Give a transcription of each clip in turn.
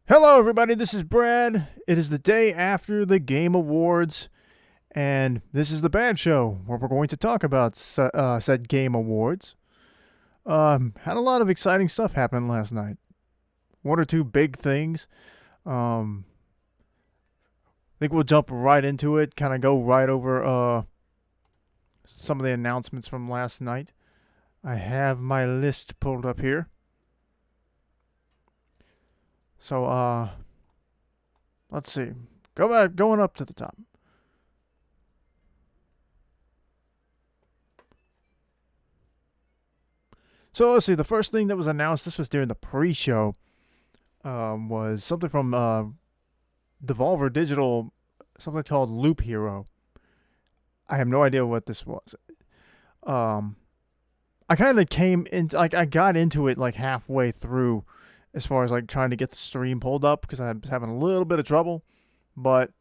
Hello, everybody. This is Brad. It is the day after the Game Awards, and this is the Bad Show, where we're going to talk about said Game Awards. Had a lot of exciting stuff happen last night. One or two big things. I think we'll jump right into it. Kind of go right over some of the announcements from last night. I have my list pulled up here. So let's see. Going up to the top. So let's see. The first thing that was announced, this was during the pre-show, was something from Devolver Digital, something called Loop Hero. I have no idea what this was. Um, I kind of came in, like I got into it like halfway through, as far as like trying to get the stream pulled up because I was having a little bit of trouble, but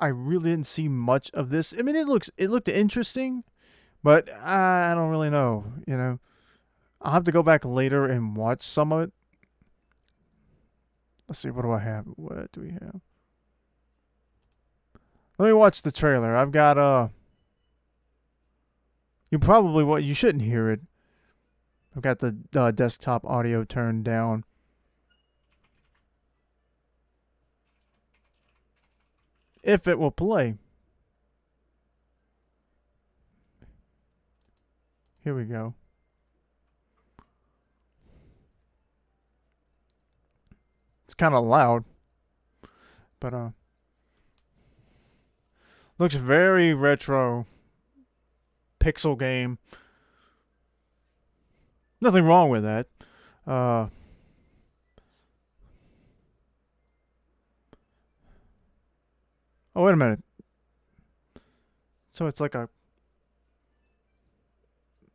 I really didn't see much of this. I mean, it looked interesting, but I don't really know. I'll have to go back later and watch some of it. Let's see, what do I have? What do we have? Let me watch the trailer. I've got you shouldn't hear it. I've got the desktop audio turned down. If it will play. Here we go. It's kind of loud, but looks very retro. Pixel game. Nothing wrong with that. Uh, oh, wait a minute. So it's like a.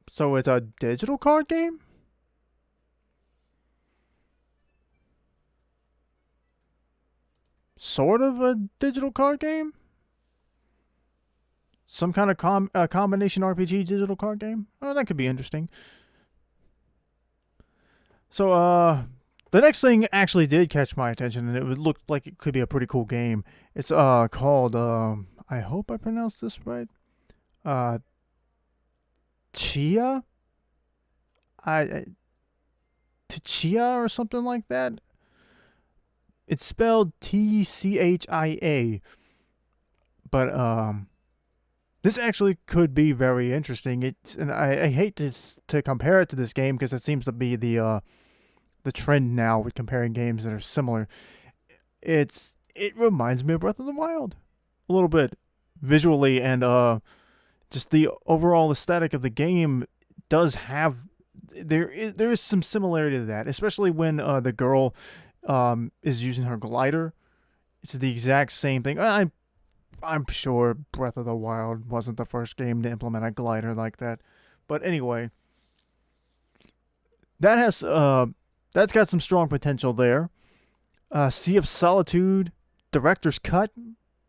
So it's a digital card game? Sort of a digital card game? Some kind of combination RPG digital card game? Oh, that could be interesting. So, the next thing actually did catch my attention, and it looked like it could be a pretty cool game. It's called I hope I pronounced this right. Uh, Chia, I Tchia or something like that. It's spelled Tchia, but this actually could be very interesting. And I hate to compare it to this game because it seems to be the trend now with comparing games that are similar. It reminds me of Breath of the Wild a little bit visually, and just the overall aesthetic of the game does have there is some similarity to that, especially when the girl is using her glider. It's the exact same thing. I'm sure Breath of the Wild wasn't the first game to implement a glider like that, but anyway, that has that's got some strong potential there. Sea of Solitude, director's cut,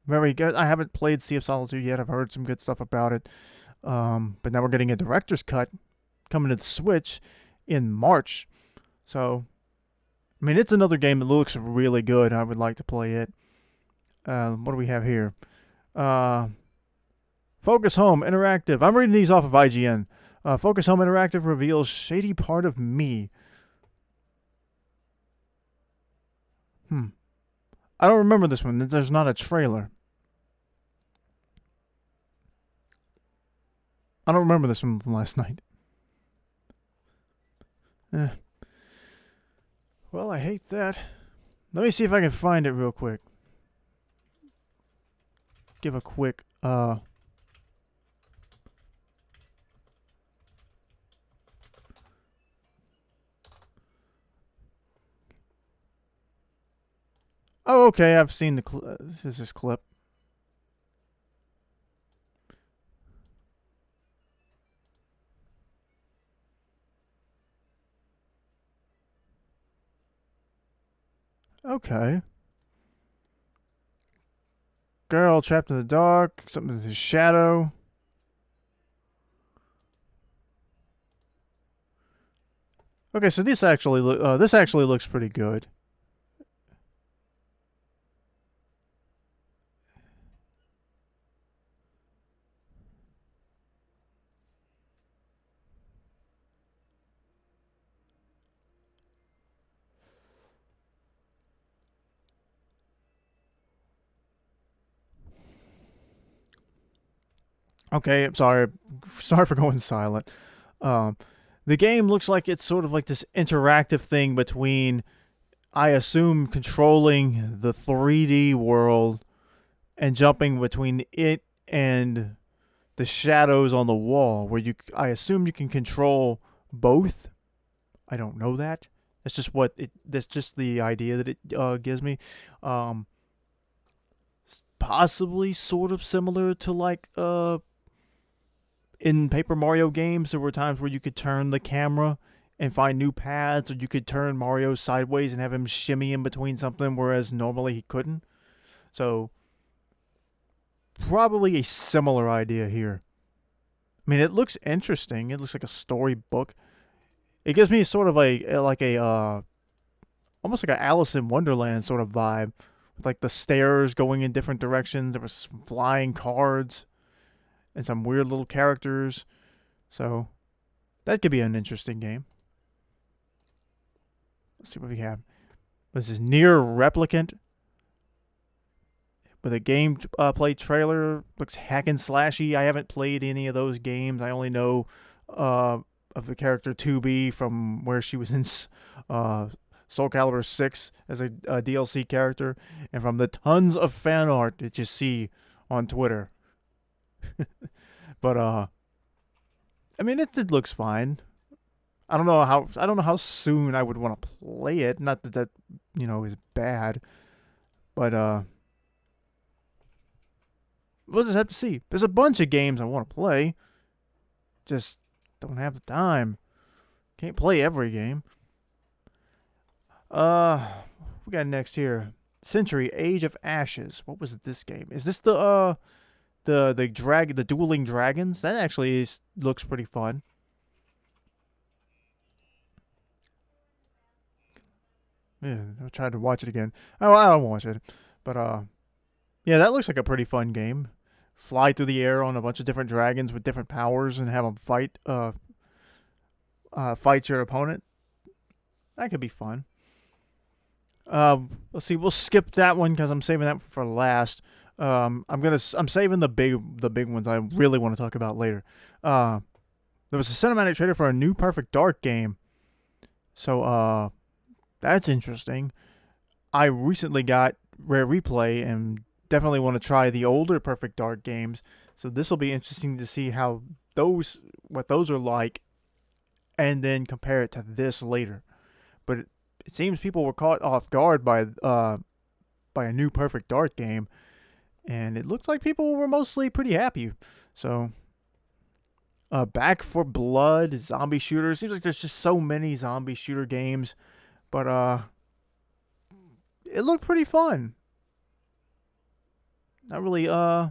very good. I haven't played Sea of Solitude yet. I've heard some good stuff about it, but now we're getting a director's cut coming to the Switch in March. So, I mean, it's another game that looks really good. I would like to play it. What do we have here? Uh, Focus Home Interactive. I'm reading these off of IGN. Focus Home Interactive reveals shady part of me. I don't remember this one. There's not a trailer. I don't remember this one from last night. Eh. Well, I hate that. Let me see if I can find it real quick. Give a quick Oh, okay. I've seen the this clip. Okay. Girl trapped in the dark. Something in his shadow. Okay, so this actually looks pretty good. Okay, I'm sorry. Sorry for going silent. Um, the game looks like it's sort of like this interactive thing between, I assume, controlling the 3D world and jumping between it and the shadows on the wall, where I assume you can control both. I don't know that. That's just what it. That's just the idea that it gives me. Um, Possibly sort of similar to like in Paper Mario games, there were times where you could turn the camera and find new paths, or you could turn Mario sideways and have him shimmy in between something, whereas normally he couldn't. So probably a similar idea here. I mean, it looks interesting. It looks like a storybook. It gives me sort of a like a almost like a Alice in Wonderland sort of vibe, with like the stairs going in different directions. There was some flying cards and some weird little characters. So that could be an interesting game. Let's see what we have. This is Near Replicant with a gameplay trailer. Looks hack and slashy. I haven't played any of those games. I only know of the character 2B from where she was in Soul Calibur 6 as a DLC character, and from the tons of fan art that you see on Twitter. But I mean, it looks fine. I don't know how soon I would want to play it. Not that is bad, but we'll just have to see. There's a bunch of games I want to play. Just don't have the time. Can't play every game. We got next here. Century Age of Ashes. What was this game? Is this the dueling dragons? That actually looks pretty fun. Yeah, I tried to watch it again. Oh, I don't watch it, but yeah, that looks like a pretty fun game. Fly through the air on a bunch of different dragons with different powers and have them fight your opponent. That could be fun. Let's see. We'll skip that one because I'm saving that for last. I'm saving the big ones I really want to talk about later. There was a cinematic trailer for a new Perfect Dark game. So that's interesting. I recently got Rare Replay and definitely want to try the older Perfect Dark games. So this will be interesting to see what those are like, and then compare it to this later. But it seems people were caught off guard by a new Perfect Dark game, and it looked like people were mostly pretty happy. So Back for Blood, zombie shooter. Seems like there's just so many zombie shooter games, but it looked pretty fun. Not really I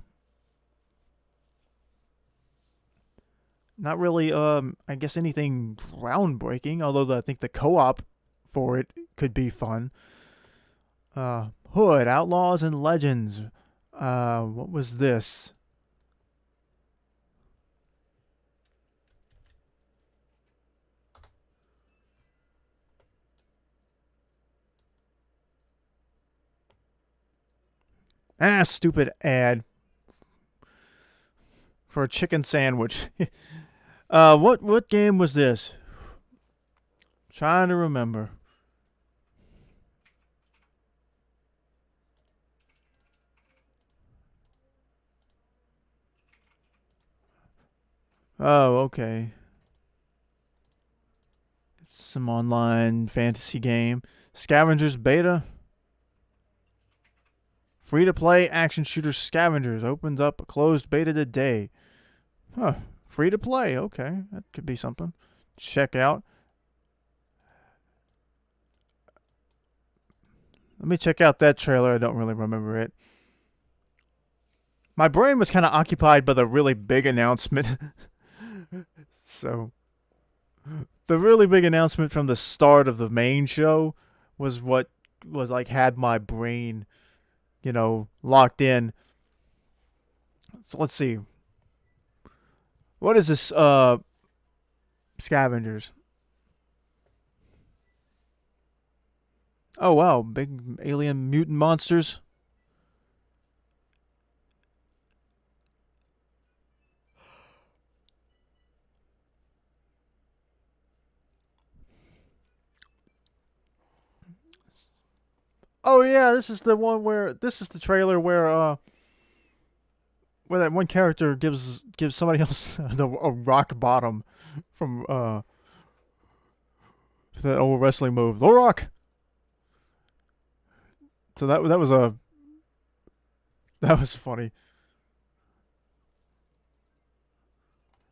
guess anything groundbreaking, although I think the co-op for it could be fun. Hood, Outlaws and Legends. What was this? Stupid ad for a chicken sandwich. What game was this? Trying to remember. Oh, okay. It's some online fantasy game. Scavengers beta. Free to play action shooter Scavengers opens up a closed beta today. Huh. Free to play. Okay. That could be something. Check out. Let me check out that trailer. I don't really remember it. My brain was kind of occupied by the really big announcement. So, the really big announcement from the start of the main show was what was like had my brain, locked in. So let's see. What is this Scavengers? Oh wow, big alien mutant monsters. Oh yeah, this is the trailer where that one character gives somebody else a rock bottom from that old wrestling move, the Rock. So that was funny.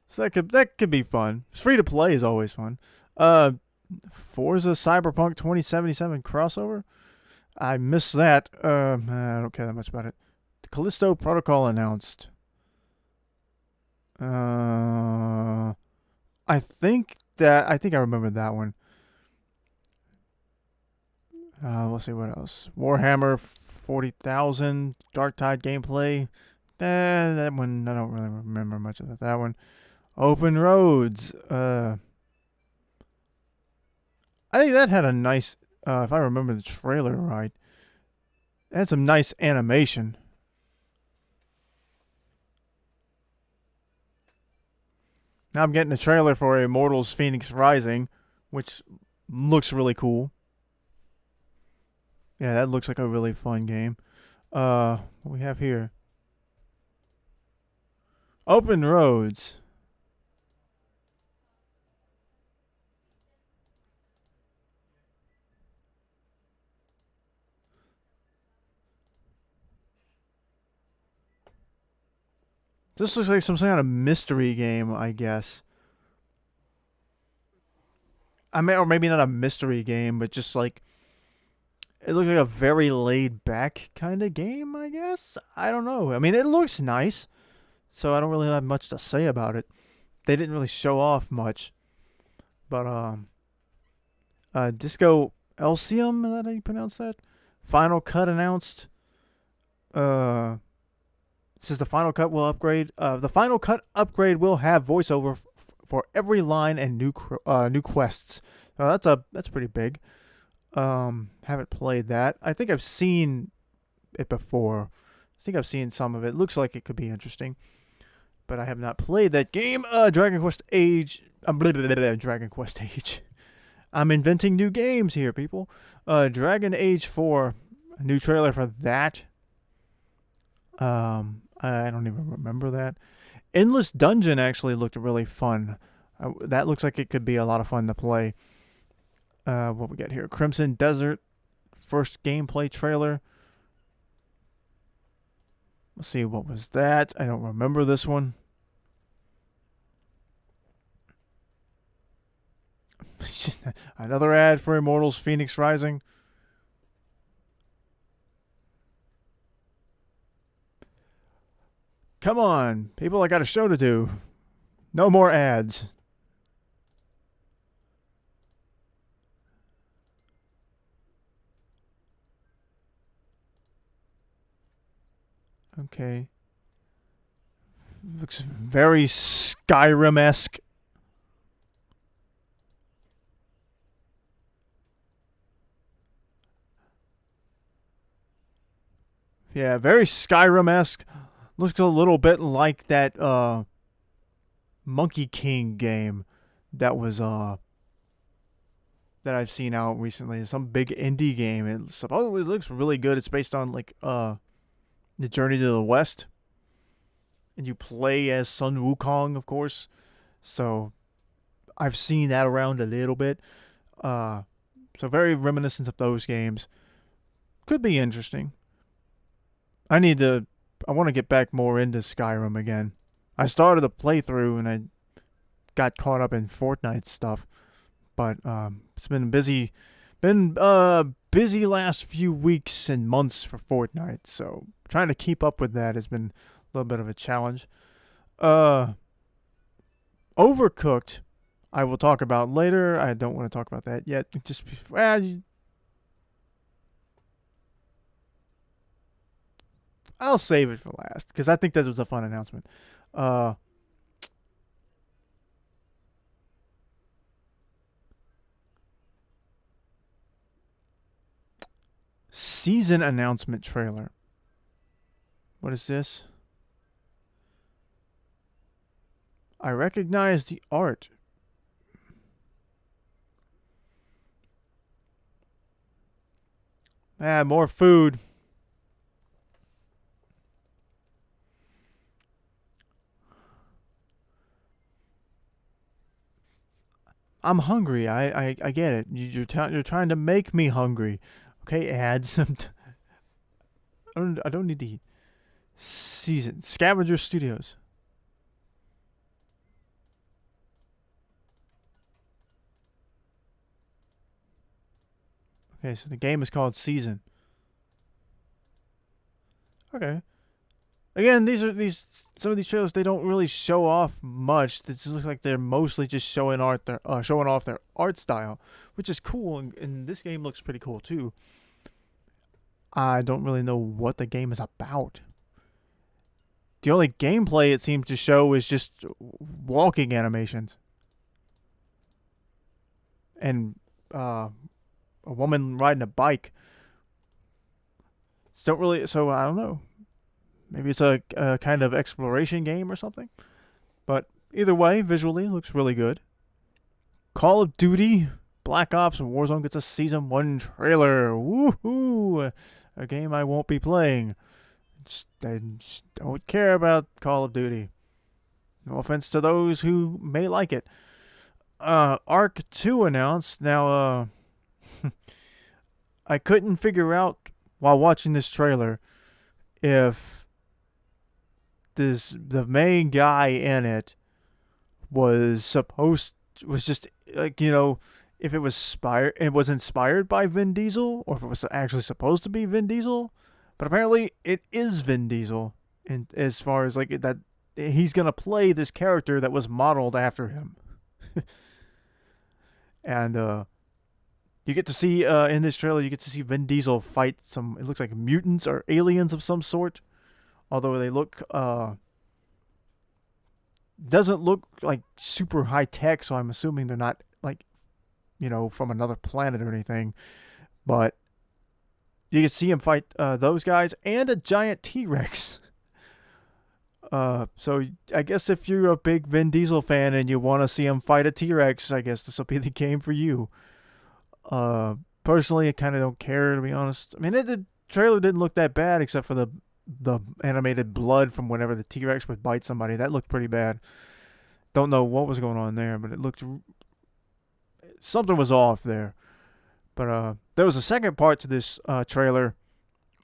So that could be fun. Free to play is always fun. Uh, Forza Cyberpunk 2077 crossover. I missed that. I don't care that much about it. The Callisto Protocol announced. Uh, I think I remember that one. Let's see what else. Warhammer 40,000 Dark Tide gameplay. That one I don't really remember much about that one. Open Roads. I think that had a nice. If I remember the trailer right, it had some nice animation. Now I'm getting a trailer for Immortals Phoenix Rising, which looks really cool. Yeah, that looks like a really fun game. What we have here? Open Roads. This looks like some kind of mystery game, I guess. Or maybe not a mystery game, but just like it looks like a very laid back kind of game, I guess. I don't know. I mean, it looks nice, so I don't really have much to say about it. They didn't really show off much, but Disco Elysium, is that how you pronounce that? Final Cut announced. Uh, this is the Final Cut will upgrade. The Final Cut upgrade will have voiceover for every line and new quests. That's pretty big. Haven't played that. I think I've seen it before. I think I've seen some of it. Looks like it could be interesting, but I have not played that game. Dragon Quest Age. Dragon Quest Age. I'm inventing new games here, people. Dragon Age 4. A new trailer for that. I don't even remember that. Endless Dungeon actually looked really fun. That looks like it could be a lot of fun to play. What we got here? Crimson Desert. First gameplay trailer. Let's see, what was that? I don't remember this one. Another ad for Immortals Phoenix Rising. Come on, people, I got a show to do. No more ads. Okay. Looks very Skyrim esque. Yeah, very Skyrim esque. Looks a little bit like that Monkey King game that was that I've seen out recently. Some big indie game. It supposedly looks really good. It's based on like the Journey to the West, and you play as Sun Wukong, of course. So I've seen that around a little bit. Uh, so very reminiscent of those games. Could be interesting. I need to. I want to get back more into Skyrim again. I started a playthrough and I got caught up in Fortnite stuff, but it's been busy last few weeks and months for Fortnite. So trying to keep up with that has been a little bit of a challenge. Uh, Overcooked, I will talk about later. I don't want to talk about that yet. Just I'll save it for last because I think that was a fun announcement. Uh, Season announcement trailer. What is this? I recognize the art. Ah, more food. I'm hungry. I get it. You're trying to make me hungry. Okay, add some. I don't need to eat. Season Scavenger Studios. Okay, so the game is called Season. Okay. Again, these some of these trailers they don't really show off much. It looks like they're mostly just showing off their art style, which is cool. And this game looks pretty cool too. I don't really know what the game is about. The only gameplay it seems to show is just walking animations and a woman riding a bike. So don't really. So I don't know. Maybe it's a kind of exploration game or something. But either way, visually looks really good. Call of Duty, Black Ops, and Warzone gets a Season 1 trailer. Woohoo! A game I won't be playing. I just don't care about Call of Duty. No offense to those who may like it. Arc 2 announced. Now, I couldn't figure out while watching this trailer if the main guy in it was just like if it was inspired by Vin Diesel or if it was actually supposed to be Vin Diesel, but apparently it is Vin Diesel, and as far as like that he's gonna play this character that was modeled after him. And you get to see in this trailer you get to see Vin Diesel fight some, it looks like mutants or aliens of some sort, although they look doesn't look like super high tech, so I'm assuming they're not like from another planet or anything. But you can see him fight those guys and a giant T-Rex. So I guess if you're a big Vin Diesel fan and you want to see him fight a T-Rex, I guess this will be the game for you. Personally, I kind of don't care, to be honest. I mean, the trailer didn't look that bad except for the animated blood from whenever the T-Rex would bite somebody. That looked pretty bad. Don't know what was going on there, but it looked something was off there. But there was a second part to this trailer,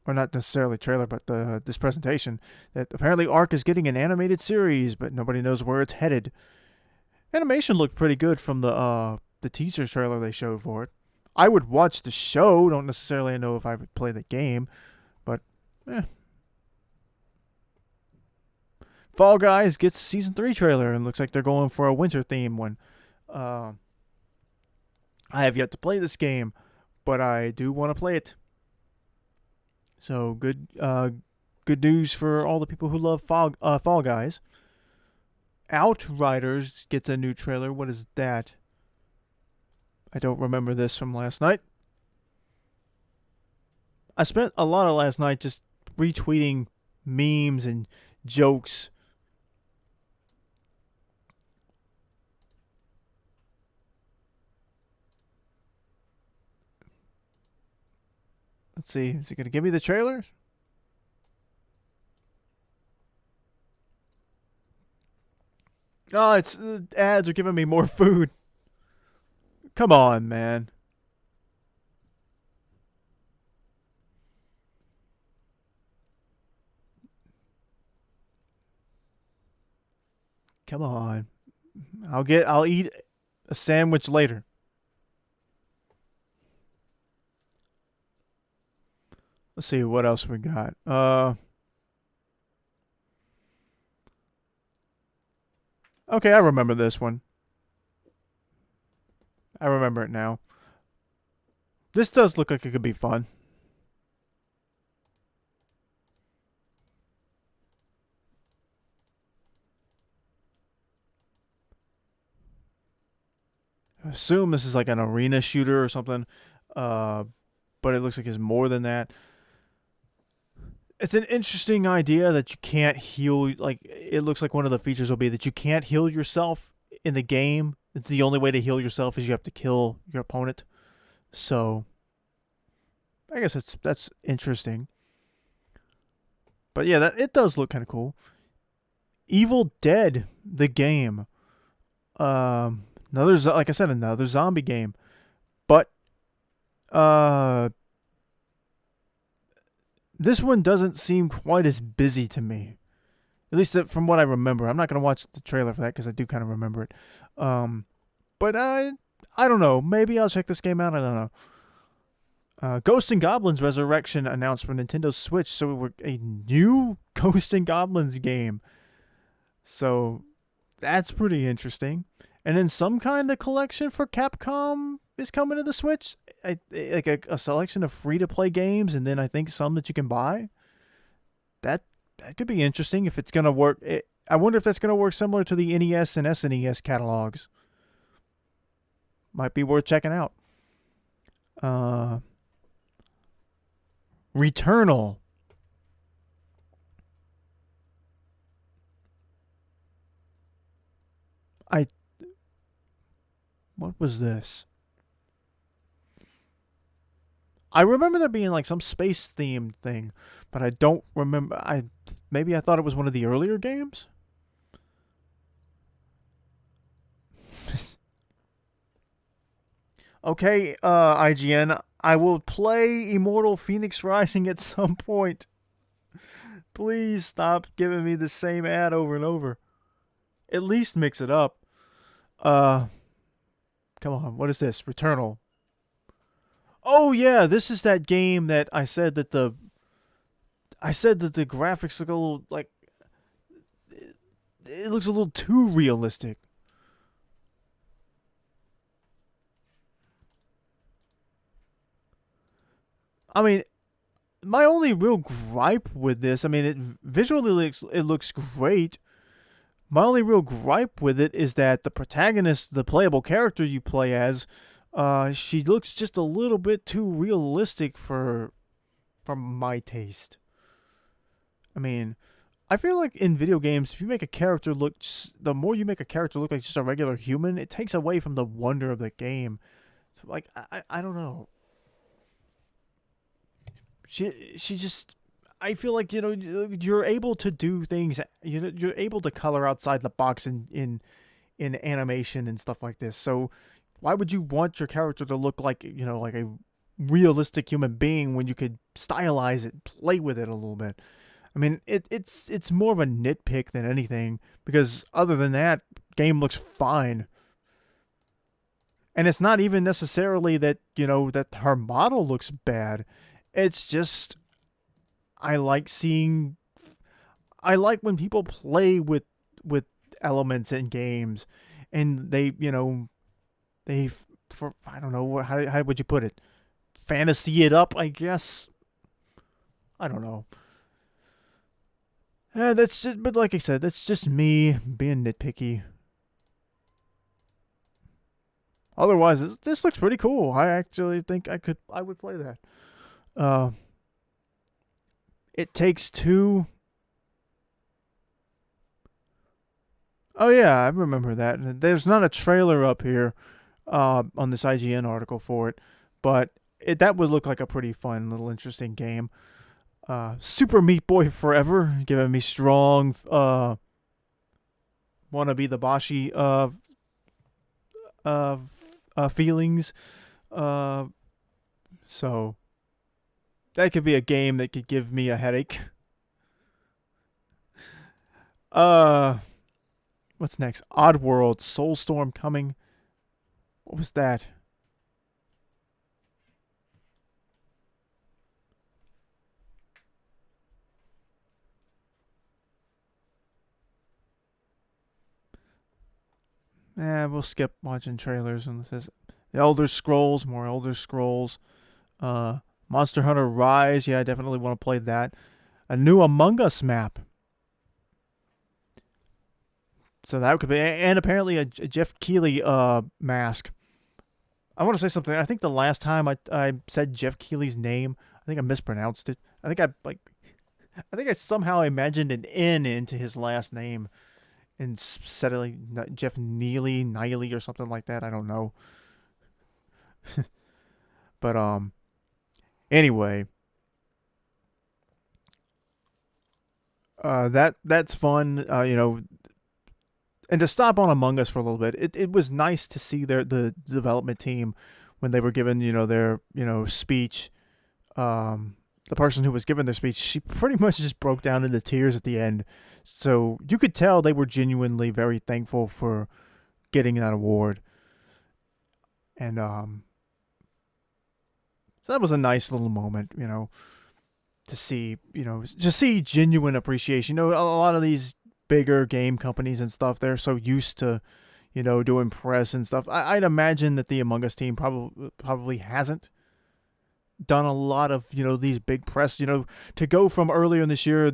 or not necessarily trailer, but this presentation, that apparently Ark is getting an animated series, but nobody knows where it's headed. Animation looked pretty good from the teaser trailer they showed for it. I would watch the show. Don't necessarily know if I would play the game, but Fall Guys gets Season 3 trailer and looks like they're going for a winter theme one. I have yet to play this game, but I do want to play it. So good news for all the people who love Fall Guys. Outriders gets a new trailer. What is that? I don't remember this from last night. I spent a lot of last night just retweeting memes and jokes. Let's see. Is it going to give me the trailer? Oh, it's ads are giving me more food. Come on, man. Come on. I'll eat a sandwich later. Let's see what else we got. Okay, I remember this one. I remember it now. This does look like it could be fun. I assume this is like an arena shooter or something. But it looks like it's more than that. It's an interesting idea that you can't heal. Like, it looks like one of the features will be that you can't heal yourself in the game. It's the only way to heal yourself is you have to kill your opponent. So I guess that's interesting. But yeah, that it does look kind of cool. Evil Dead, the game. Another like I said, another zombie game, but uh, this one doesn't seem quite as busy to me. At least from what I remember. I'm not gonna watch the trailer for that because I do kind of remember it. But I don't know. Maybe I'll check this game out. I don't know. Ghosts and Goblins Resurrection announced for Nintendo Switch, so we're a new Ghosts and Goblins game. So that's pretty interesting. And then some kind of collection for Capcom is coming to the Switch. Like a selection of free to play games, and then I think some that you can buy. That could be interesting if it's gonna work. I wonder if that's gonna work similar to the NES and SNES catalogs. Might be worth checking out. Returnal. What was this? I remember there being like some space themed thing, but I don't remember. Maybe I thought it was one of the earlier games. Okay, IGN, I will play Immortal Phoenix Rising at some point. Please stop giving me the same ad over and over. At least mix it up. Come on, what is this? Returnal. Oh yeah, this is that game that I said that the graphics look a little like it looks a little too realistic. I mean, my only real gripe with this, I mean, it looks great. My only real gripe with it is that the protagonist, the playable character you play as, she looks just a little bit too realistic for my taste. I mean, I feel like in video games, if you make a character look, the more you make a character look like just a regular human, it takes away from the wonder of the game. So, like, I don't know. She just, I feel like, you're able to do things. You're able to color outside the box in animation and stuff like this. So why would you want your character to look like, like a realistic human being when you could stylize it, play with it a little bit? I mean, it's more of a nitpick than anything, because other than that, game looks fine. And it's not even necessarily that, that her model looks bad. It's just I like seeing I like when people play with elements in games, and they for I don't know, how would you put it? Fantasy it up, I guess. I don't know. That's just, but like I said, that's just me being nitpicky. Otherwise, this looks pretty cool. I actually think I would play that. Uh, It Takes Two. Oh yeah, I remember that. There's not a trailer up here on this IGN article for it, but that would look like a pretty fun, little interesting game. Super Meat Boy Forever, giving me strong wanna be the Bashi feelings. Uh, so that could be a game that could give me a headache. Uh, what's next? Oddworld, Soulstorm coming. What was that? We'll skip watching trailers and this is Elder Scrolls, more Elder Scrolls. Uh, Monster Hunter Rise, yeah, I definitely want to play that. A new Among Us map. So that could be, and apparently a Jeff Keighley mask. I want to say something. I think the last time I said Jeff Keighley's name, I think I mispronounced it. I think I somehow imagined an N into his last name and said it like Jeff Neely or something like that. I don't know. But Anyway, that's fun. And to stop on Among Us for a little bit, it was nice to see the development team when they were given their speech. The person who was given their speech, she pretty much just broke down into tears at the end. So you could tell they were genuinely very thankful for getting that award, and so that was a nice little moment, to see, just see genuine appreciation. A lot of these bigger game companies and stuff, they're so used to, doing press and stuff. I'd imagine that the Among Us team probably hasn't done a lot of, these big press. To go from earlier in this year,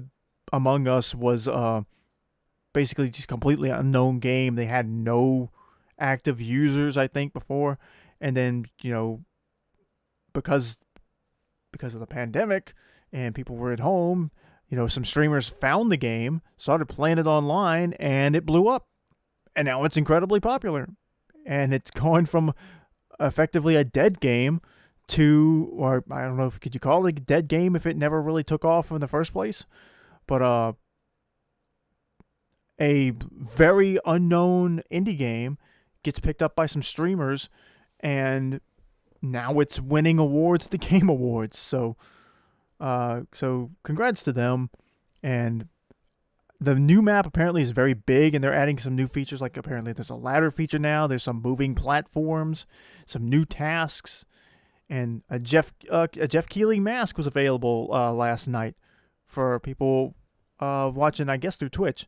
Among Us was basically just completely unknown game. They had no active users, I think, before, and then because of the pandemic and people were at home, some streamers found the game, started playing it online, and it blew up. And now it's incredibly popular. And it's going from effectively a dead game to, or I don't know if could you call it a dead game if it never really took off in the first place, but a very unknown indie game gets picked up by some streamers, and now it's winning awards at the Game Awards. So congrats to them. And the new map apparently is very big, and they're adding some new features. Like apparently there's a ladder feature now. There's some moving platforms, some new tasks, and a Jeff Keighley mask was available last night for people watching, I guess, through Twitch.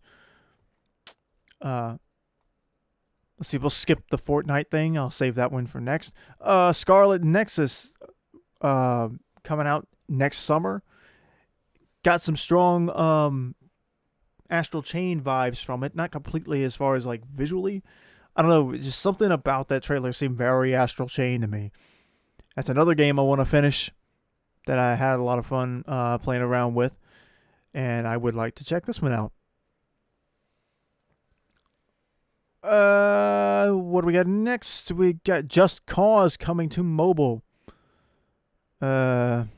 Let's see, we'll skip the Fortnite thing. I'll save that one for next. Scarlet Nexus coming out next summer. Got some strong Astral Chain vibes from it. Not completely as far as like visually. I don't know, just something about that trailer seemed very Astral Chain to me. That's another game I want to finish that I had a lot of fun playing around with, and I would like to check this one out. What do we got next? We got Just Cause coming to mobile. Don't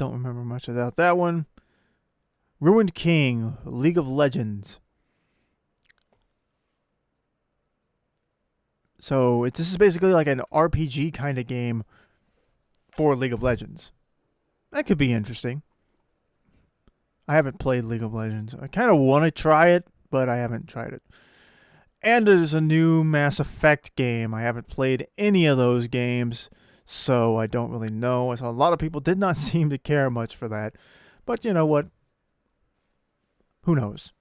remember much about that one. Ruined King, League of Legends. So this is basically like an RPG kind of game for League of Legends. That could be interesting. I haven't played League of Legends. I kind of want to try it, but I haven't tried it. And there's a new Mass Effect game. I haven't played any of those games, so I don't really know. I saw a lot of people did not seem to care much for that. But you know what? Who knows?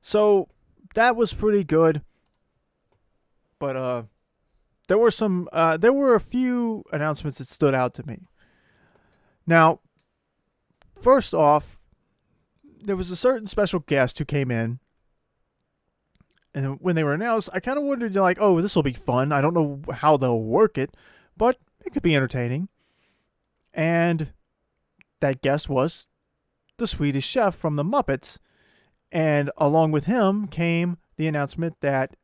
So that was pretty good. But there were a few announcements that stood out to me. Now, first off, there was a certain special guest who came in, and when they were announced, I kind of wondered, like, oh, this will be fun. I don't know how they'll work it, but it could be entertaining. And that guest was the Swedish chef from the Muppets, and along with him came the announcement that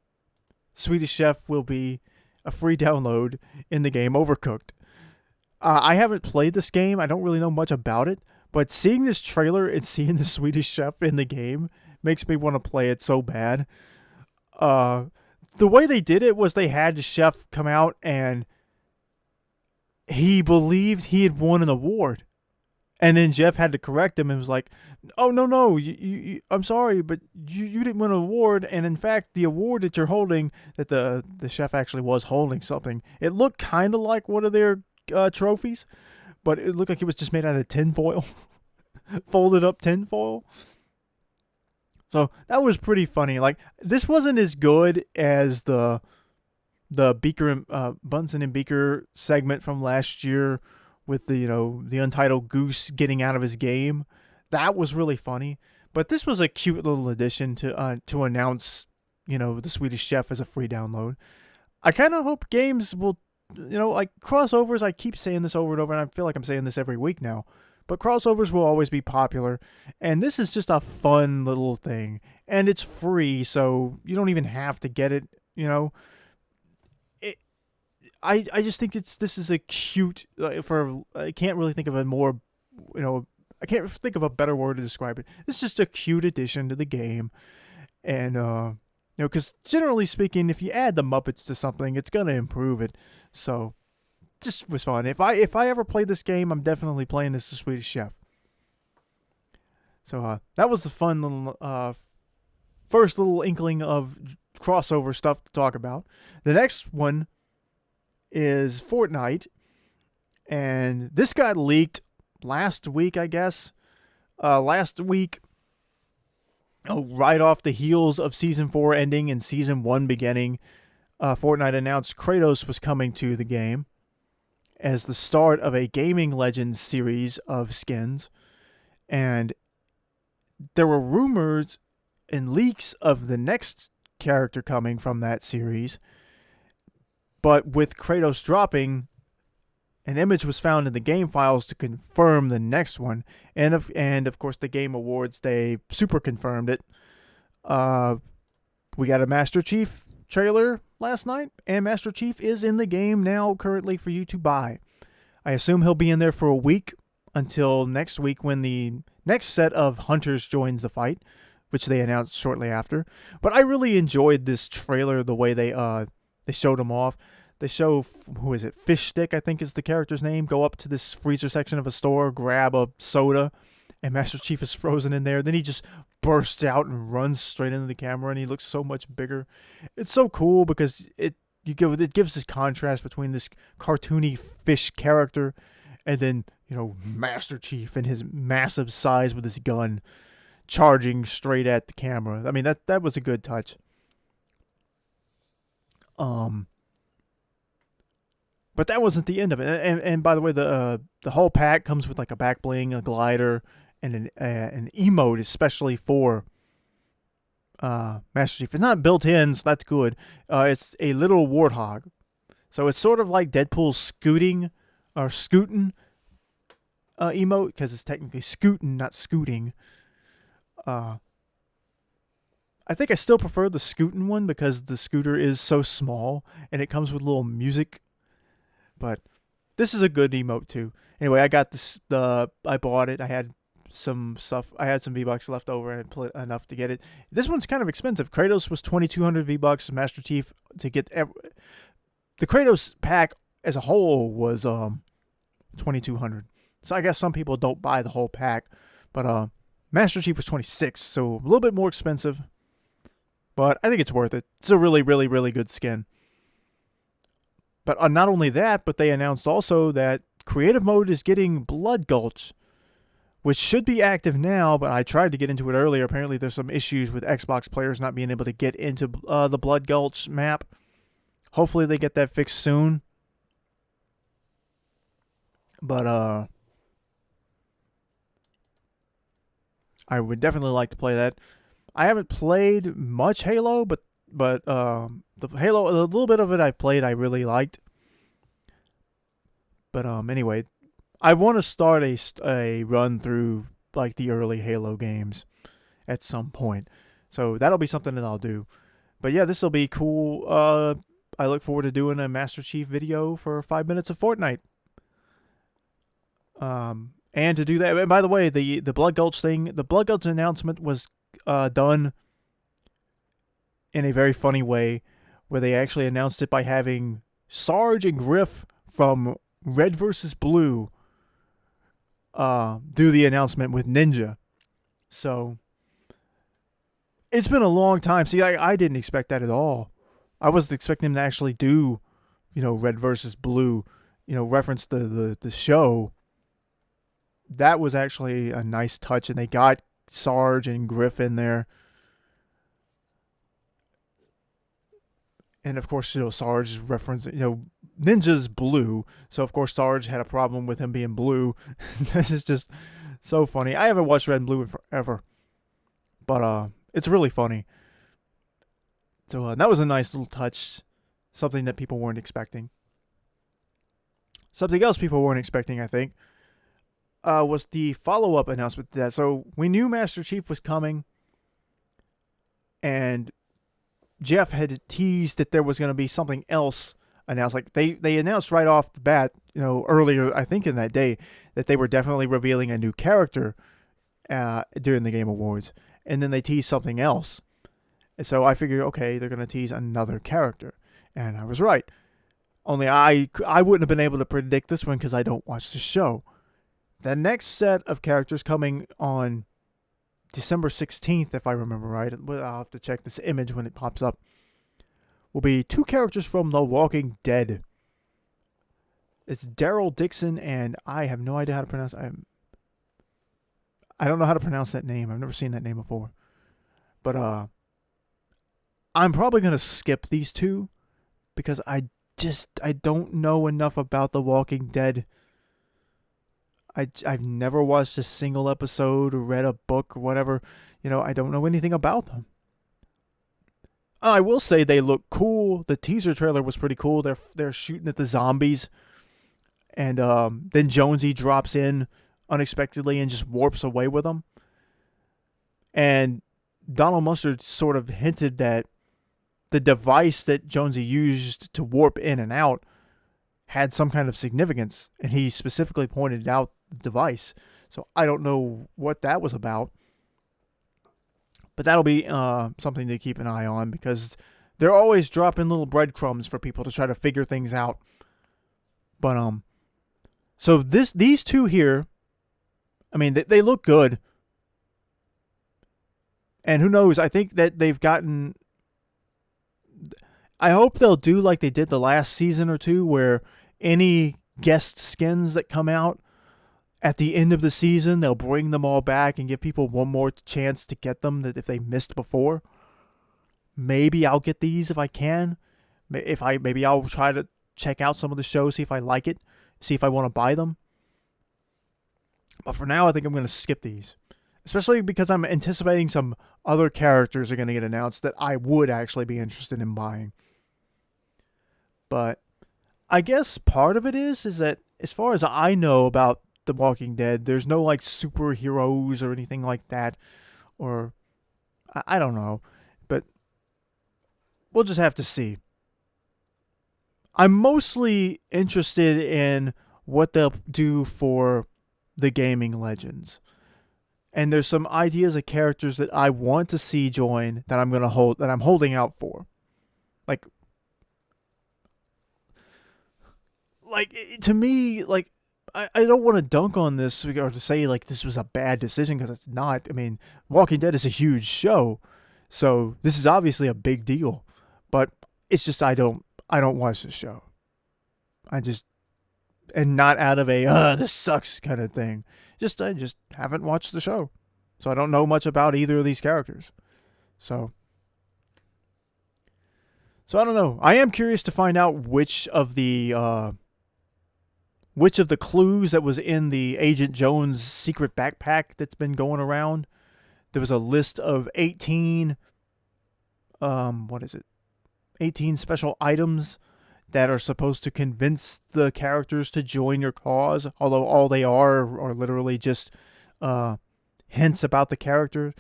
Swedish Chef will be a free download in the game Overcooked. I haven't played this game. I don't really know much about it, but seeing this trailer and seeing the Swedish Chef in the game makes me want to play it so bad. The way they did it was they had the chef come out and he believed he had won an award. And then Jeff had to correct him and was like, "Oh no, I'm sorry, but you didn't win an award. And in fact, the award that you're holding, that the chef actually was holding something. It looked kind of like one of their trophies, but it looked like it was just made out of tinfoil, folded up tinfoil. So that was pretty funny. Like this wasn't as good as the Beaker and Bunsen and Beaker segment from last year, with the the untitled goose getting out of his game. That was really funny. But this was a cute little addition to announce the Swedish Chef as a free download. I kind of hope games will like crossovers. I keep saying this over and over, and I feel like I'm saying this every week now. But crossovers will always be popular, and this is just a fun little thing, and it's free, so you don't even have to get it. I just think this is a cute I can't really think of a more, I can't think of a better word to describe it. It's just a cute addition to the game, and because generally speaking, if you add the Muppets to something, it's gonna improve it. So just was fun. If I ever play this game, I'm definitely playing as the Swedish Chef. So that was the fun little first little inkling of crossover stuff to talk about. The next one is Fortnite, and this got leaked last week, I guess. Last week, right off the heels of Season 4 ending and Season 1 beginning, Fortnite announced Kratos was coming to the game as the start of a Gaming Legends series of skins. And there were rumors and leaks of the next character coming from that series. But with Kratos dropping, an image was found in the game files to confirm the next one. And of course, the Game Awards, they super confirmed it. We got a Master Chief trailer last night, and Master Chief is in the game now currently for you to buy. I assume he'll be in there for a week until next week when the next set of hunters joins the fight, which they announced shortly after. But I really enjoyed this trailer, the way they showed him off. They show, who is it, Fish Stick, I think is the character's name, go up to this freezer section of a store, grab a soda, and Master Chief is frozen in there. Then he just bursts out and runs straight into the camera, and he looks so much bigger. It's so cool because it gives this contrast between this cartoony fish character and then, Master Chief and his massive size with his gun charging straight at the camera. I mean, that was a good touch. But that wasn't the end of it. And by the way, the whole pack comes with like a back bling, a glider, and an emote especially for Master Chief. It's not built in, so that's good. It's a little warthog. So it's sort of like Deadpool's scooting emote, because it's technically scooting, not scooting. I think I still prefer the scooting one because the scooter is so small and it comes with little music. But this is a good emote too. Anyway, I got this. I bought it. I had some stuff. I had some V-Bucks left over and enough to get it. This one's kind of expensive. Kratos was 2,200 V-Bucks. Master Chief, to get the Kratos pack as a whole was 2,200. So I guess some people don't buy the whole pack, but Master Chief was 26, so a little bit more expensive. But I think it's worth it. It's a really, really, really good skin. But not only that, but they announced also that creative mode is getting Blood Gulch, which should be active now, but I tried to get into it earlier. Apparently there's some issues with Xbox players not being able to get into the Blood Gulch map. Hopefully they get that fixed soon. But I would definitely like to play that. I haven't played much Halo, but the Halo, the little bit of it I played, I really liked. But anyway, I want to start a run through like the early Halo games at some point, so that'll be something that I'll do. But yeah, this will be cool. I look forward to doing a Master Chief video for 5 minutes of Fortnite. And to do that, and by the way, the Blood Gulch thing, the Blood Gulch announcement was done in a very funny way, where they actually announced it by having Sarge and Griff from Red vs. Blue do the announcement with Ninja. So it's been a long time. See, I didn't expect that at all. I wasn't expecting them to actually do, Red vs. Blue, reference the show. That was actually a nice touch, and they got Sarge and Griff in there. And of course, Sarge is referencing, Ninja's blue. So of course, Sarge had a problem with him being blue. This is just so funny. I haven't watched Red and Blue in forever, but it's really funny. So that was a nice little touch, something that people weren't expecting. Something else people weren't expecting, I think, was the follow-up announcement to that. So we knew Master Chief was coming, and Jeff had teased that there was going to be something else announced. Like they announced right off the bat, earlier I think in that day, that they were definitely revealing a new character during the Game Awards, and then they teased something else. And so I figured, okay, they're gonna tease another character, and I was right. Only I wouldn't have been able to predict this one because I don't watch the show. The next set of characters coming on December 16th, if I remember right. I'll have to check this image when it pops up. Will be 2 characters from The Walking Dead. It's Daryl Dixon, and I have no idea how to pronounce it. I don't know how to pronounce that name. I've never seen that name before. But I'm probably going to skip these 2 because I don't know enough about The Walking Dead. I've never watched a single episode or read a book or whatever. I don't know anything about them. I will say they look cool. The teaser trailer was pretty cool. They're shooting at the zombies, and then Jonesy drops in unexpectedly and just warps away with them. And Donald Mustard sort of hinted that the device that Jonesy used to warp in and out had some kind of significance, and he specifically pointed out the device. So I don't know what that was about, but that'll be something to keep an eye on because they're always dropping little breadcrumbs for people to try to figure things out. But so these 2 here, I mean, they look good, and who knows? I think that they've gotten. I hope they'll do like they did the last season or 2, where any guest skins that come out at the end of the season, they'll bring them all back and give people one more chance to get them that if they missed before. Maybe I'll get these if I can. Maybe I'll try to check out some of the shows, see if I like it, see if I want to buy them. But for now, I think I'm going to skip these. Especially because I'm anticipating some other characters are going to get announced that I would actually be interested in buying. But I guess part of it is that as far as I know about The Walking Dead, there's no like superheroes or anything like that. Or I don't know. But we'll just have to see. I'm mostly interested in what they'll do for the gaming legends. And there's some ideas of characters that I want to see join that I'm holding out for. Like to me, like I don't want to dunk on this or to say like this was a bad decision because it's not. I mean, Walking Dead is a huge show, so this is obviously a big deal. But it's just I don't watch the show. And not out of a this sucks kind of thing. I just haven't watched the show, so I don't know much about either of these characters. So I don't know. I am curious to find out which of the clues that was in the Agent Jones secret backpack that's been going around. There was a list of 18 18 special items that are supposed to convince the characters to join your cause, although all they are literally just hints about the character.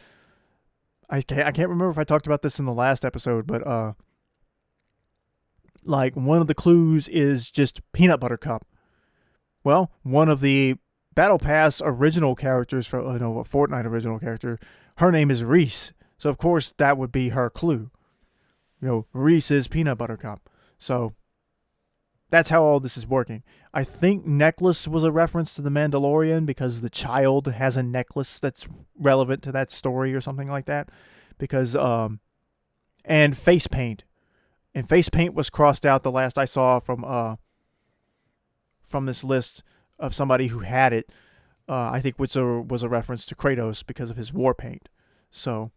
I can't remember if I talked about this in the last episode, but like one of the clues is just Peanut Butter Cup. Well, one of the Battle Pass original characters a Fortnite original character, her name is Reese. So of course that would be her clue. Reese's Peanut Butter Cup. So that's how all this is working. I think necklace was a reference to the Mandalorian because the child has a necklace that's relevant to that story or something like that. Because and face paint. And face paint was crossed out the last I saw from this list of somebody who had it. I think which was a reference to Kratos because of his war paint. So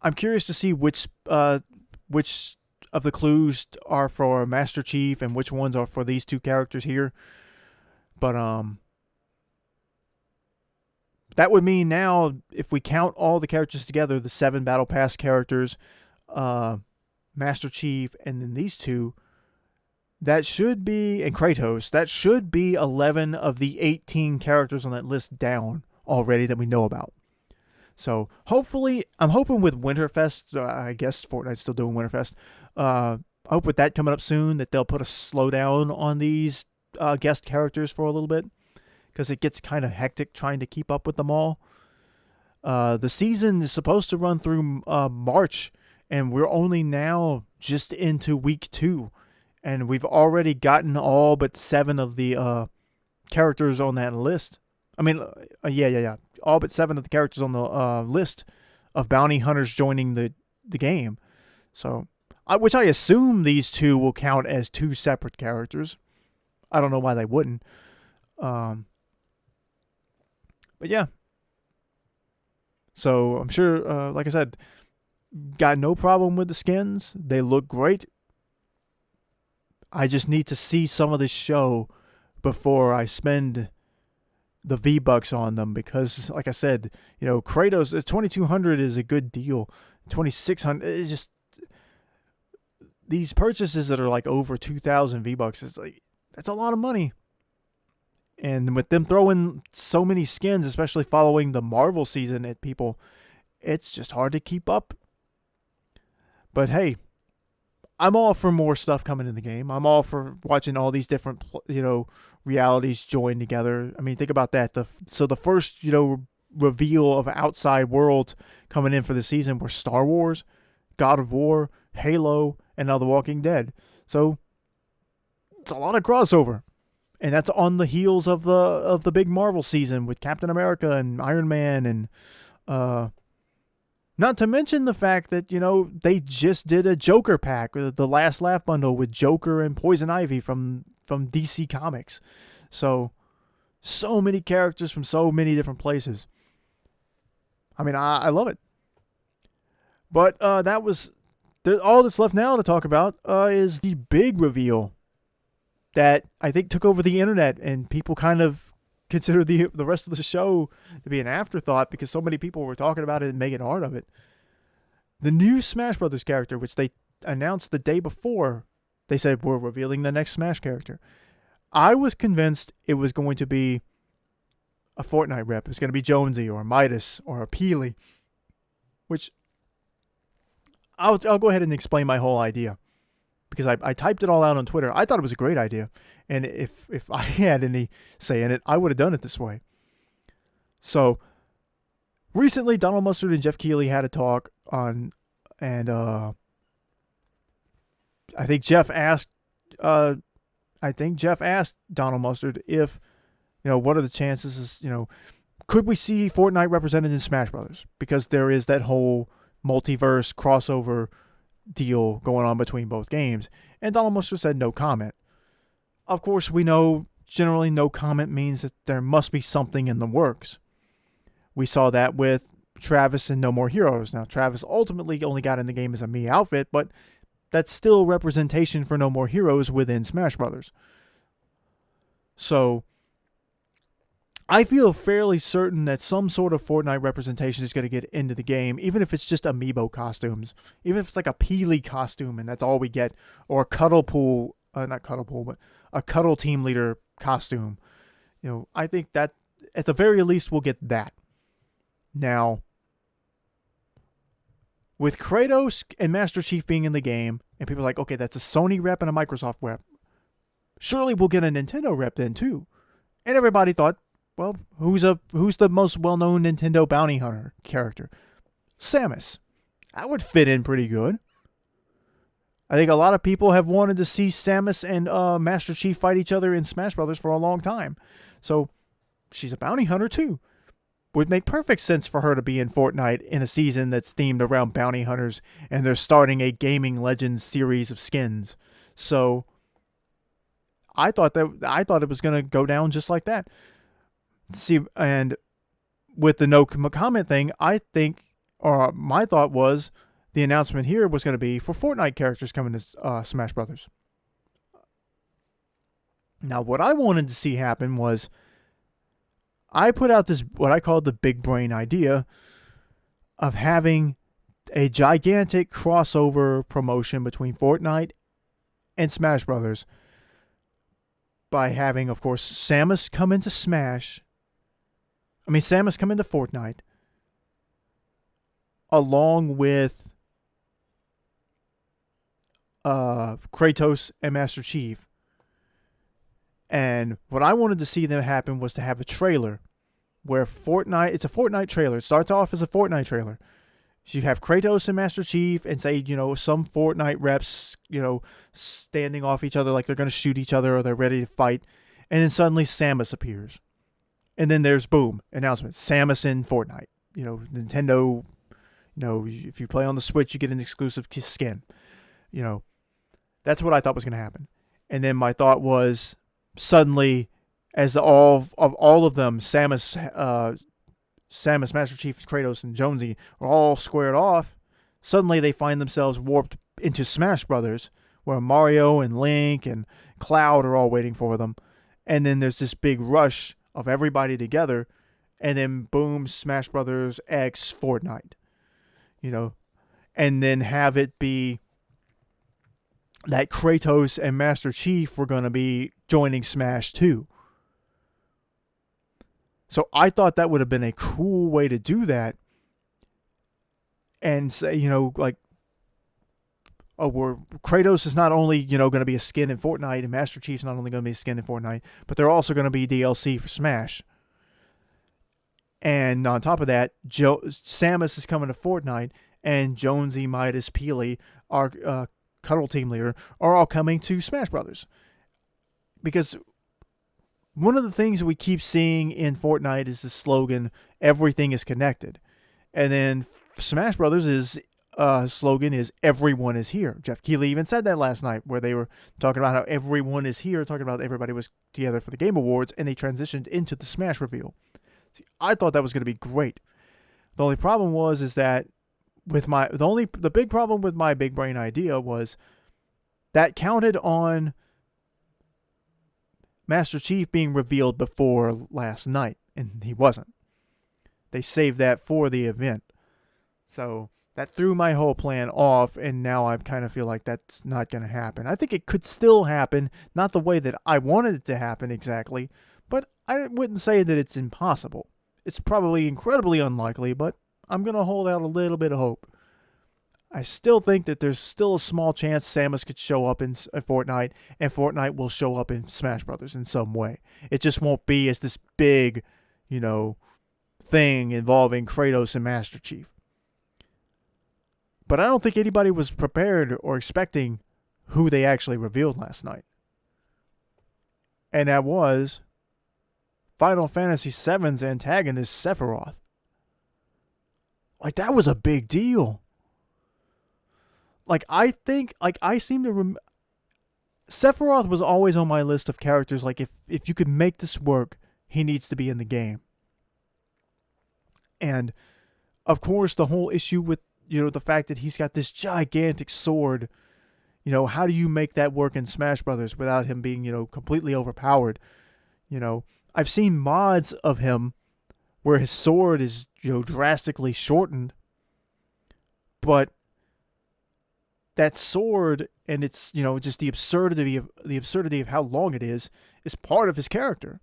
I'm curious to see which of the clues are for Master Chief and which ones are for these 2 characters here. But that would mean now, if we count all the characters together, the 7 Battle Pass characters, Master Chief, and then these 2, that should be, and Kratos, that should be 11 of the 18 characters on that list down already that we know about. So hopefully, I'm hoping with Winterfest, I guess Fortnite's still doing Winterfest, I hope with that coming up soon that they'll put a slowdown on these guest characters for a little bit, because it gets kind of hectic trying to keep up with them all. The season is supposed to run through March, and we're only now just into week 2, and we've already gotten all but 7 of the characters on that list. I mean, yeah. All but 7 of the characters on the list of bounty hunters joining the game. So, which I assume these 2 will count as 2 separate characters. I don't know why they wouldn't. But yeah. So I'm sure, like I said, got no problem with the skins. They look great. I just need to see some of this show before I spend the V-Bucks on them, because, like I said, Kratos, 2,200 is a good deal. 2,600 is just, these purchases that are like over 2,000 V-Bucks, it's like, that's a lot of money. And with them throwing so many skins, especially following the Marvel season at people, it's just hard to keep up. But hey, I'm all for more stuff coming in the game. I'm all for watching all these different, realities join together. I mean, think about that. The first, reveal of outside worlds coming in for the season were Star Wars, God of War, Halo, and now The Walking Dead. So it's a lot of crossover. And that's on the heels of the big Marvel season with Captain America and Iron Man, and not to mention the fact that, they just did a Joker pack, the Last Laugh bundle with Joker and Poison Ivy from DC Comics. So many characters from so many different places. I mean, I love it. But that was all that's left now to talk about is the big reveal that I think took over the internet, and people kind of consider the rest of the show to be an afterthought because so many people were talking about it and making art of it. The new Smash Brothers character, which they announced the day before, they said, we're revealing the next Smash character. I was convinced it was going to be a Fortnite rep. It was going to be Jonesy or Midas or a Peely, which I'll go ahead and explain my whole idea, because I typed it all out on Twitter. I thought it was a great idea. And if I had any say in it, I would have done it this way. So, recently, Donald Mustard and Jeff Keighley had a talk on, and I think Jeff asked Donald Mustard if, what are the chances, could we see Fortnite represented in Smash Brothers? Because there is that whole multiverse crossover deal going on between both games. And Donald Mustard said no comment. Of course, we know generally no comment means that there must be something in the works. We saw that with Travis and No More Heroes. Now, Travis ultimately only got in the game as a Mii outfit, but that's still representation for No More Heroes within Smash Brothers. So, I feel fairly certain that some sort of Fortnite representation is going to get into the game, even if it's just amiibo costumes. Even if it's like a Peely costume and that's all we get, or a Cuddle Pool, not Cuddle Pool, but a Cuddle Team Leader costume. I think that at the very least we'll get that. Now, with Kratos and Master Chief being in the game, and people are like, okay, that's a Sony rep and a Microsoft rep. Surely we'll get a Nintendo rep then too. And everybody thought, well, who's the most well-known Nintendo bounty hunter character? Samus. That would fit in pretty good. I think a lot of people have wanted to see Samus and Master Chief fight each other in Smash Brothers for a long time. So, she's a bounty hunter too. Would make perfect sense for her to be in Fortnite in a season that's themed around bounty hunters, and they're starting a Gaming Legends series of skins. So, I thought it was going to go down just like that. See, and with the no comment thing, I think, or my thought was, the announcement here was going to be for Fortnite characters coming to Smash Brothers. Now, what I wanted to see happen was, I put out this, what I called the big brain idea of having a gigantic crossover promotion between Fortnite and Smash Brothers by having, of course, Samus come into Fortnite, along with Kratos and Master Chief. And what I wanted to see them happen was to have a trailer where Fortnite, it's a Fortnite trailer. It starts off as a Fortnite trailer. So you have Kratos and Master Chief and say, some Fortnite reps, standing off each other like they're going to shoot each other or they're ready to fight. And then suddenly Samus appears. And then there's, boom, announcement. Samus in Fortnite. Nintendo, if you play on the Switch, you get an exclusive skin. That's what I thought was going to happen. And then my thought was, suddenly, as all of them, Samus, Master Chief, Kratos, and Jonesy are all squared off, suddenly they find themselves warped into Smash Brothers, where Mario and Link and Cloud are all waiting for them. And then there's this big rush of everybody together, and then boom, Smash Brothers X Fortnite. And then have it be that Kratos and Master Chief were going to be joining Smash 2. So I thought that would have been a cool way to do that. And say, where Kratos is not only, going to be a skin in Fortnite, and Master Chief's not only going to be a skin in Fortnite, but they're also going to be DLC for Smash. And on top of that, Samus is coming to Fortnite, and Jonesy, Midas, Peely, our Cuddle Team leader, are all coming to Smash Brothers. Because one of the things we keep seeing in Fortnite is the slogan, everything is connected. And then Smash Brothers' slogan is, everyone is here. Jeff Keighley even said that last night, where they were talking about how everyone is here, talking about everybody was together for the Game Awards, and they transitioned into the Smash reveal. See, I thought that was going to be great. The only problem is that the big problem with my big brain idea was that counted on Master Chief being revealed before last night, and he wasn't. They saved that for the event. So that threw my whole plan off, and now I kind of feel like that's not going to happen. I think it could still happen, not the way that I wanted it to happen exactly, but I wouldn't say that it's impossible. It's probably incredibly unlikely, but I'm going to hold out a little bit of hope. I still think that there's still a small chance Samus could show up in Fortnite, and Fortnite will show up in Smash Brothers in some way. It just won't be as this big, thing involving Kratos and Master Chief. But I don't think anybody was prepared or expecting who they actually revealed last night. And that was Final Fantasy VII's antagonist, Sephiroth. That was a big deal. I seem to Sephiroth was always on my list of characters. If you could make this work, he needs to be in the game. And, of course, the whole issue with, the fact that he's got this gigantic sword, how do you make that work in Smash Brothers without him being, completely overpowered? I've seen mods of him where his sword is, drastically shortened, but that sword and it's, just the absurdity of how long it is part of his character.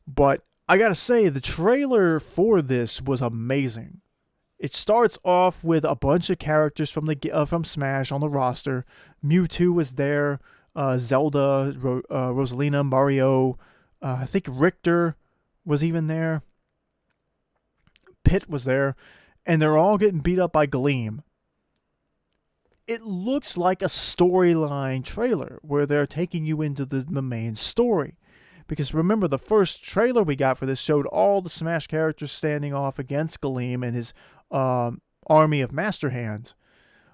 But I gotta say, the trailer for this was amazing. It starts off with a bunch of characters from Smash on the roster. Mewtwo was there, Zelda, Rosalina, Mario, I think Richter was even there. Pit was there, and they're all getting beat up by Gleam. It looks like a storyline trailer where they're taking you into the main story. Because remember, the first trailer we got for this showed all the Smash characters standing off against Gleam and his army of Master Hands.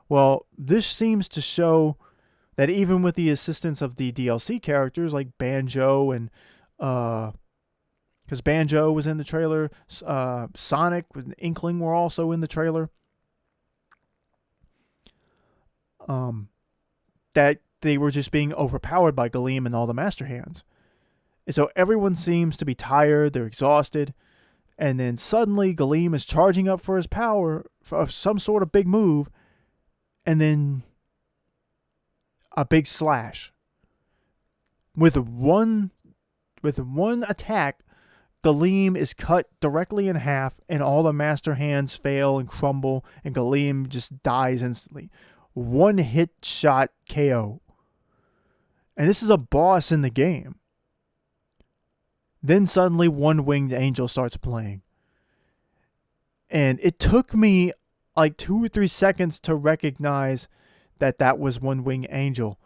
Well, this seems to show that even with the assistance of the DLC characters like Banjo and because Banjo was in the trailer, Sonic and Inkling were also in the trailer, that they were just being overpowered by Gleam and all the Master Hands. And so everyone seems to be tired, they're exhausted, and then suddenly Gleam is charging up for his power, for some sort of big move, and then a big slash. With one attack, Gleam is cut directly in half, and all the Master Hands fail and crumble, and Gleam just dies instantly. one hit shot KO. And this is a boss in the game. Then suddenly One Winged Angel starts playing. And it took me like 2 or 3 seconds to recognize that that was One Winged Angel.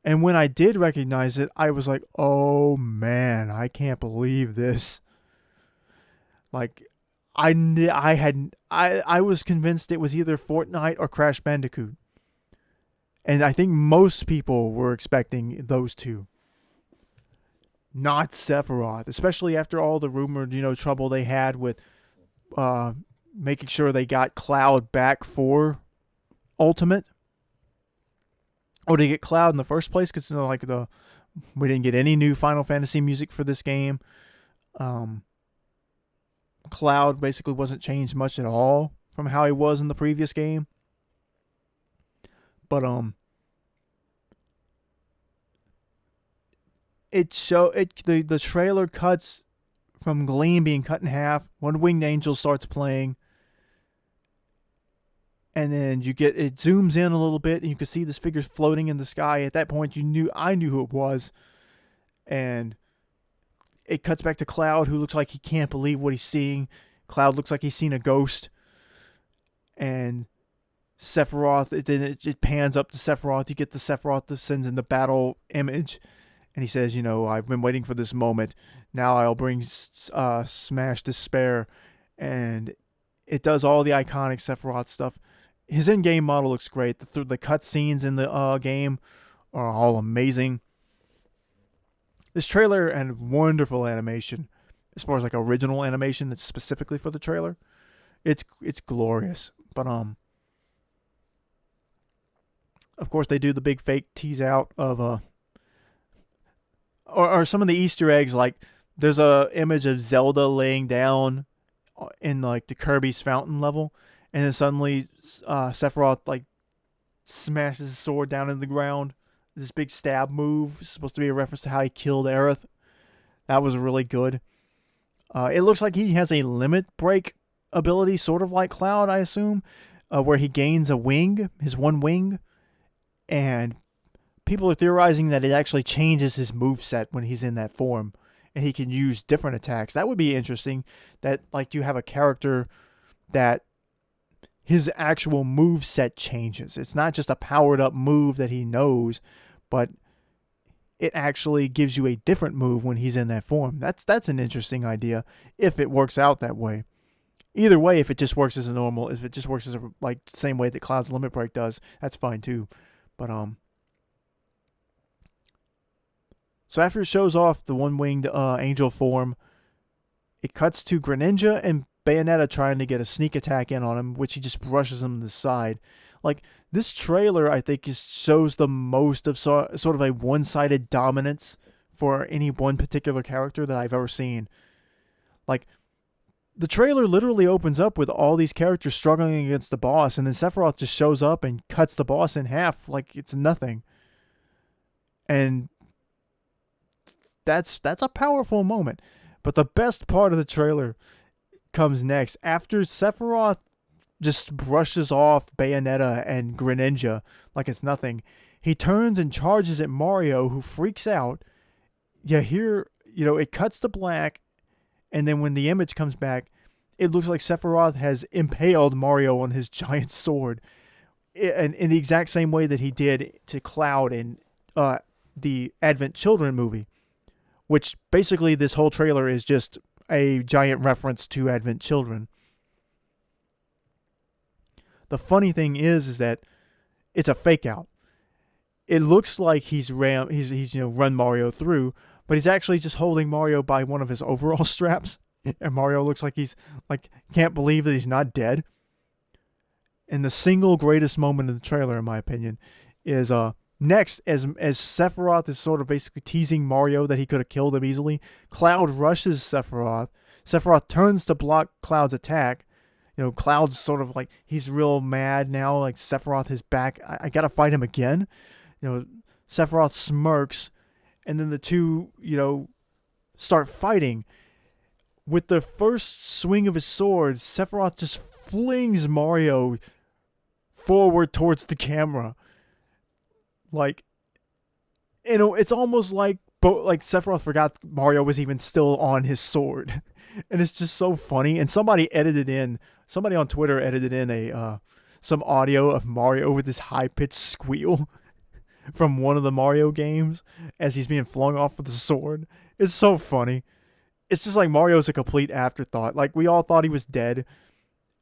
And when I did recognize it, I was like, oh man, I can't believe this. Like, I was convinced it was either Fortnite or Crash Bandicoot. And I think most people were expecting those two. Not Sephiroth, especially after all the rumored, trouble they had with making sure they got Cloud back for Ultimate. Or to get Cloud in the first place, because we didn't get any new Final Fantasy music for this game. Cloud basically wasn't changed much at all from how he was in the previous game. But the trailer cuts from Gleam being cut in half. One Winged Angel starts playing. And then it zooms in a little bit, and you can see this figure floating in the sky. At that point, I knew who it was. And it cuts back to Cloud, who looks like he can't believe what he's seeing. Cloud looks like he's seen a ghost. And Sephiroth, it pans up to Sephiroth. You get the Sephiroth that sends in the battle image. And he says, I've been waiting for this moment. Now I'll bring Smash Despair. And it does all the iconic Sephiroth stuff. His in-game model looks great. The cutscenes in the game are all amazing. This trailer had wonderful animation. As far as like original animation that's specifically for the trailer. It's glorious. But of course they do the big fake tease out of or some of the Easter eggs, like there's a image of Zelda laying down in like the Kirby's fountain level, and then suddenly Sephiroth like smashes his sword down in the ground. This big stab move is supposed to be a reference to how he killed Aerith. That was really good. It looks like he has a limit break ability, sort of like Cloud, I assume, where he gains a wing, his one wing, and people are theorizing that it actually changes his moveset when he's in that form, and he can use different attacks. That would be interesting, that like you have a character that his actual moveset changes. It's not just a powered up move that he knows, but it actually gives you a different move when he's in that form. That's an interesting idea if it works out that way. Either way, if it just works as a normal, if it just works as a like same way that Cloud's Limit Break does, that's fine too. But so after it shows off the one-winged angel form, it cuts to Greninja and Bayonetta trying to get a sneak attack in on him, which he just brushes him to the side. Like, this trailer, I think, shows the most of sort of a one-sided dominance for any one particular character that I've ever seen. Like, the trailer literally opens up with all these characters struggling against the boss, and then Sephiroth just shows up and cuts the boss in half like it's nothing. And that's a powerful moment. But the best part of the trailer comes next. After Sephiroth just brushes off Bayonetta and Greninja like it's nothing, he turns and charges at Mario, who freaks out. You hear, it cuts to black, and then when the image comes back, it looks like Sephiroth has impaled Mario on his giant sword, in the exact same way that he did to Cloud in the Advent Children movie, which basically this whole trailer is just a giant reference to Advent Children. The funny thing is that it's a fake out. It looks like he's run Mario through, but he's actually just holding Mario by one of his overall straps, and Mario looks like he's can't believe that he's not dead. And the single greatest moment in the trailer, in my opinion, is next, as Sephiroth is sort of basically teasing Mario that he could have killed him easily. Cloud rushes Sephiroth. Sephiroth turns to block Cloud's attack. Cloud's sort of like, he's real mad now, like Sephiroth is back. I gotta fight him again. Sephiroth smirks, and then the two, start fighting. With the first swing of his sword, Sephiroth just flings Mario forward towards the camera. Like, it's almost like Sephiroth forgot Mario was even still on his sword, and it's just so funny. And somebody on Twitter edited in a some audio of Mario with this high pitched squeal from one of the Mario games as he's being flung off with the sword. It's so funny. It's just like Mario's a complete afterthought. Like, we all thought he was dead,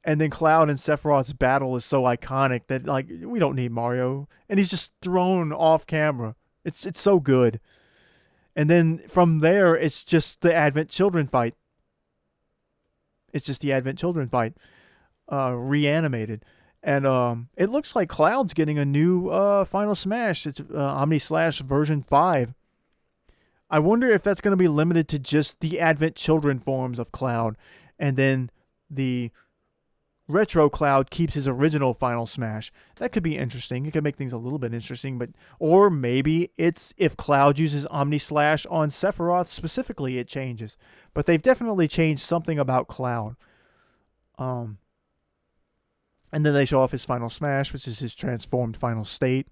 and then Cloud and Sephiroth's battle is so iconic that, like, we don't need Mario, and he's just thrown off camera. It's so good. And then from there, it's just the Advent Children fight. Reanimated. And it looks like Cloud's getting a new Final Smash. It's Omni Slash version 5. I wonder if that's going to be limited to just the Advent Children forms of Cloud, and then the Retro Cloud keeps his original Final Smash. That could be interesting. It could make things a little bit interesting, or maybe it's if Cloud uses Omni Slash on Sephiroth specifically, it changes. But they've definitely changed something about Cloud. And then they show off his Final Smash, which is his transformed final state.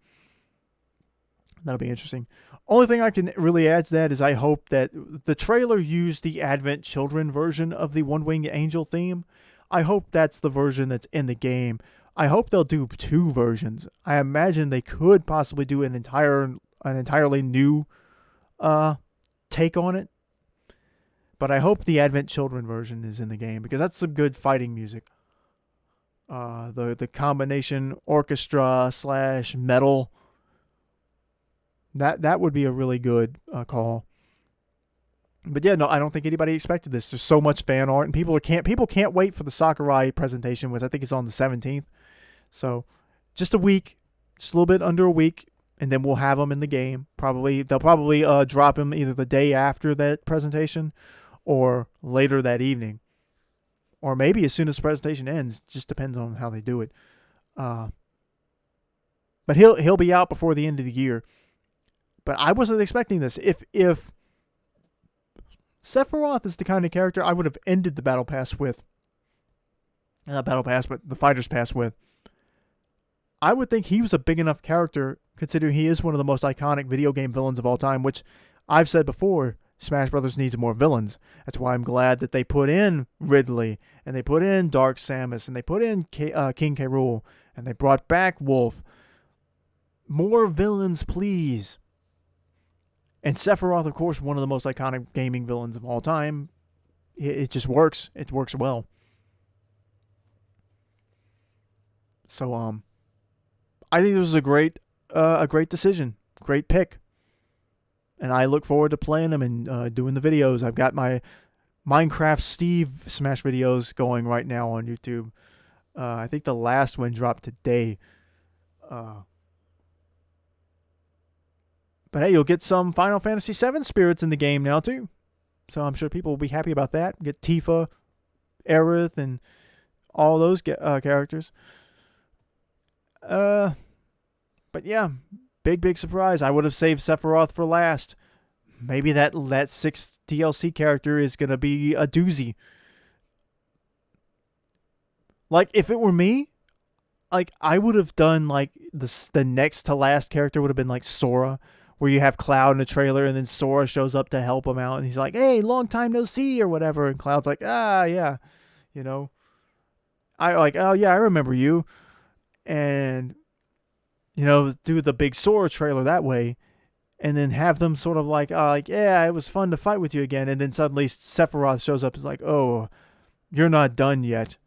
That'll be interesting. Only thing I can really add to that is I hope that the trailer used the Advent Children version of the One Winged Angel theme. I hope that's the version that's in the game. I hope they'll do 2 versions. I imagine they could possibly do an entirely new take on it. But I hope the Advent Children version is in the game, because that's some good fighting music. The combination orchestra / metal, that would be a really good call. But yeah, no, I don't think anybody expected this. There's so much fan art, and people can't wait for the Sakurai presentation, which I think is on the 17th. So just a week, just a little bit under a week, and then we'll have them in the game. They'll probably drop them either the day after that presentation or later that evening, or maybe as soon as the presentation ends. Just depends on how they do it. But he'll be out before the end of the year. But I wasn't expecting this. If Sephiroth is the kind of character I would have ended the Battle Pass with, not Battle Pass, but the Fighter's Pass with, I would think he was a big enough character, considering he is one of the most iconic video game villains of all time, which I've said before, Smash Brothers needs more villains. That's why I'm glad that they put in Ridley, and they put in Dark Samus, and they put in King K. Rool, and they brought back Wolf. More villains, please. And Sephiroth, of course, one of the most iconic gaming villains of all time. It just works. It works well. So, I think this was a great decision. Great pick. And I look forward to playing them and doing the videos. I've got my Minecraft Steve Smash videos going right now on YouTube. I think the last one dropped today. But hey, you'll get some Final Fantasy VII spirits in the game now too. So I'm sure people will be happy about that. Get Tifa, Aerith, and all those characters. But yeah, big surprise. I would have saved Sephiroth for last. Maybe that 6th DLC character is going to be a doozy. Like, if it were me, like, I would have done, like, the next to last character would have been, like, Sora, where you have Cloud in the trailer, and then Sora shows up to help him out, and he's like, hey, long time no see, or whatever, and Cloud's like, yeah, you know. Oh, yeah, I remember you. And, you know, do the big Sora trailer that way, and then have them sort of like, yeah, it was fun to fight with you again, and then suddenly Sephiroth shows up and is like, oh, you're not done yet.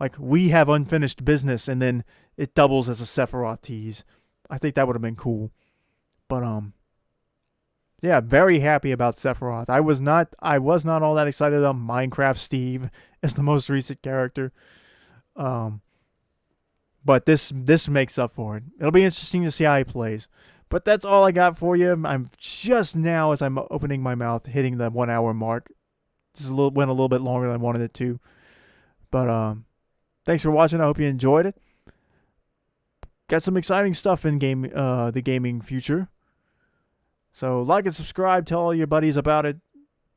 Like, we have unfinished business, and then it doubles as a Sephiroth tease. I think that would have been cool. But, yeah, very happy about Sephiroth. I was not all that excited about Minecraft Steve as the most recent character. But this makes up for it. It'll be interesting to see how he plays. But that's all I got for you. I'm just now, as I'm opening my mouth, hitting the 1 hour mark. This went a little bit longer than I wanted it to. But thanks for watching. I hope you enjoyed it. Got some exciting stuff in the gaming future. So like and subscribe, tell all your buddies about it,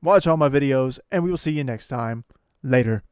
watch all my videos, and we will see you next time. Later.